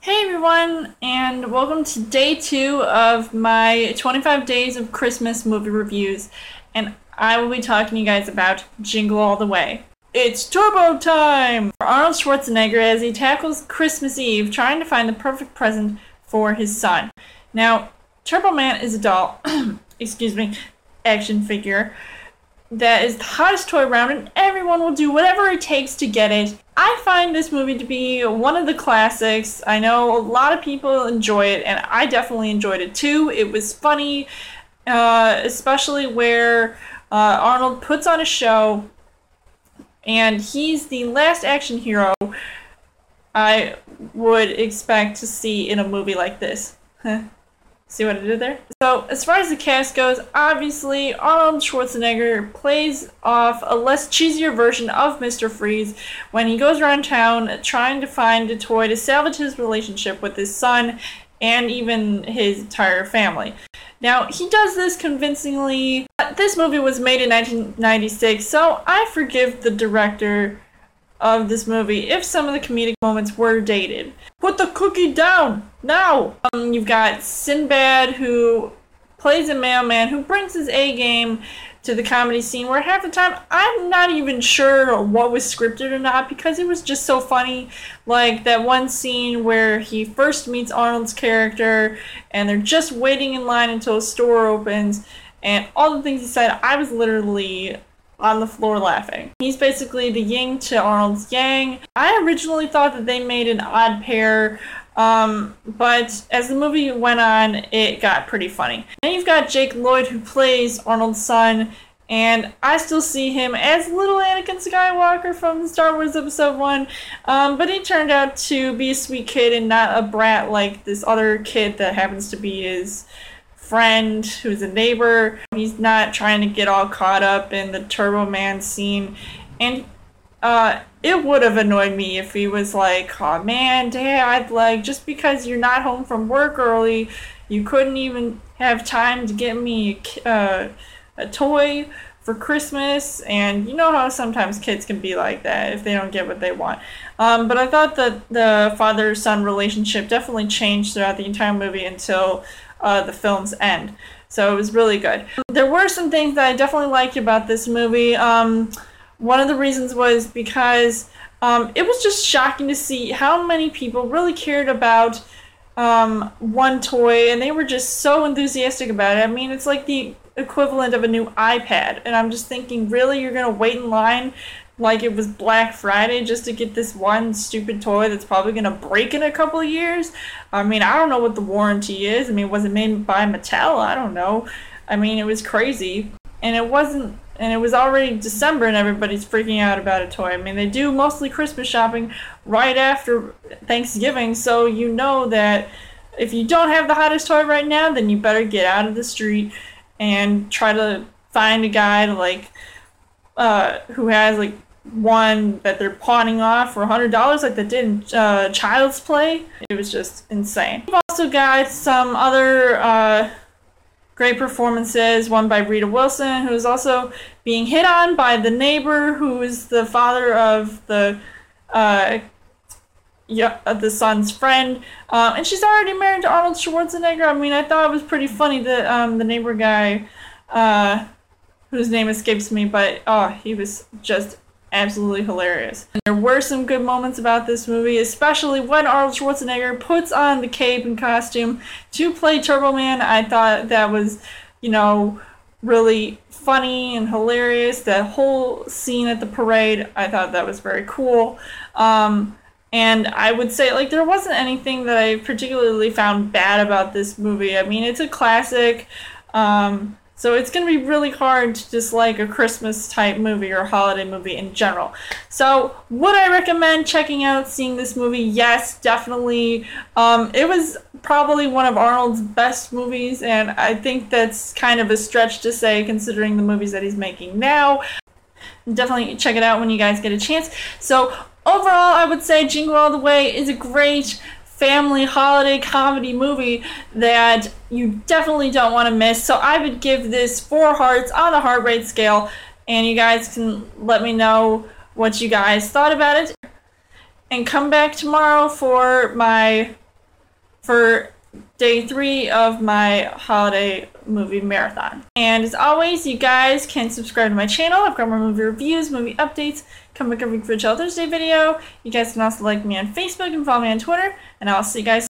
Hey everyone, and welcome to day 2 of my 25 days of Christmas movie reviews. And I will be talking to you guys about Jingle All the Way. It's turbo time for Arnold Schwarzenegger as he tackles Christmas Eve trying to find the perfect present for his son. Now, Turbo Man is a doll, action figure that is the hottest toy around, and everyone will do whatever it takes to get it. I find this movie to be one of the classics. I know a lot of people enjoy it, and I definitely enjoyed it too. It was funny, especially where Arnold puts on a show, and he's the last action hero I would expect to see in a movie like this. See what I did there? So, as far as the cast goes, obviously, Arnold Schwarzenegger plays off a less cheesier version of Mr. Freeze when he goes around town trying to find a toy to salvage his relationship with his son and even his entire family. Now, he does this convincingly. This movie was made in 1996, so I forgive the director of this movie if some of the comedic moments were dated. Put the cookie down now. You've got Sinbad, who plays a mailman who brings his A game to the comedy scene, where half the time I'm not even sure what was scripted or not, because it was just so funny. Like that one scene where he first meets Arnold's character and they're just waiting in line until a store opens, and all the things he said, I was literally on the floor laughing. He's basically the yin to Arnold's yang. I originally thought that they made an odd pair, but as the movie went on, it got pretty funny. Then you've got Jake Lloyd, who plays Arnold's son, and I still see him as little Anakin Skywalker from Star Wars Episode 1, but he turned out to be a sweet kid and not a brat like this other kid that happens to be his friend who's a neighbor. He's not trying to get all caught up in the Turbo Man scene, and it would have annoyed me if he was like, oh man, Dad, like, just because you're not home from work early, you couldn't even have time to get me a toy for Christmas. And you know how sometimes kids can be like that if they don't get what they want. But I thought that the father-son relationship definitely changed throughout the entire movie until the film's end. So it was really good. There were some things that I definitely liked about this movie. One of the reasons was because it was just shocking to see how many people really cared about one toy, and they were just so enthusiastic about it. I mean, it's like the equivalent of a new iPad, and I'm just thinking, really, you're gonna wait in line like it was Black Friday just to get this one stupid toy that's probably going to break in a couple of years? I mean, I don't know what the warranty is. I mean, was it made by Mattel? I don't know. I mean, it was crazy. And it was already December and everybody's freaking out about a toy. I mean, they do mostly Christmas shopping right after Thanksgiving, so you know that if you don't have the hottest toy right now, then you better get out of the street and try to find a guy to, like, who has, like, one that they're pawning off for $100 like they did in Child's Play. It was just insane. We've also got some other great performances, one by Rita Wilson, who is also being hit on by the neighbor who is the father of the son's friend, and she's already married to Arnold Schwarzenegger. I mean, I thought it was pretty funny that the neighbor guy, whose name escapes me, but he was just absolutely hilarious. And there were some good moments about this movie, especially when Arnold Schwarzenegger puts on the cape and costume to play Turbo Man. I thought that was, really funny and hilarious. That whole scene at the parade, I thought that was very cool. And I would say, like, there wasn't anything that I particularly found bad about this movie. I mean, it's a classic. So it's going to be really hard to dislike a Christmas-type movie or holiday movie in general. So would I recommend checking out, seeing this movie? Yes, definitely. It was probably one of Arnold's best movies, and I think that's kind of a stretch to say considering the movies that he's making now. Definitely check it out when you guys get a chance. So overall, I would say Jingle All the Way is a great family holiday comedy movie that you definitely don't want to miss. So I would give this 4 hearts on the heart rate scale, and you guys can let me know what you guys thought about it. And come back tomorrow for my for day 3 of my holiday movie marathon. And as always, you guys can subscribe to my channel. I've got more movie reviews, movie updates, come back every week for a Chill Thursday video. You guys can also like me on Facebook and follow me on Twitter. And I'll see you guys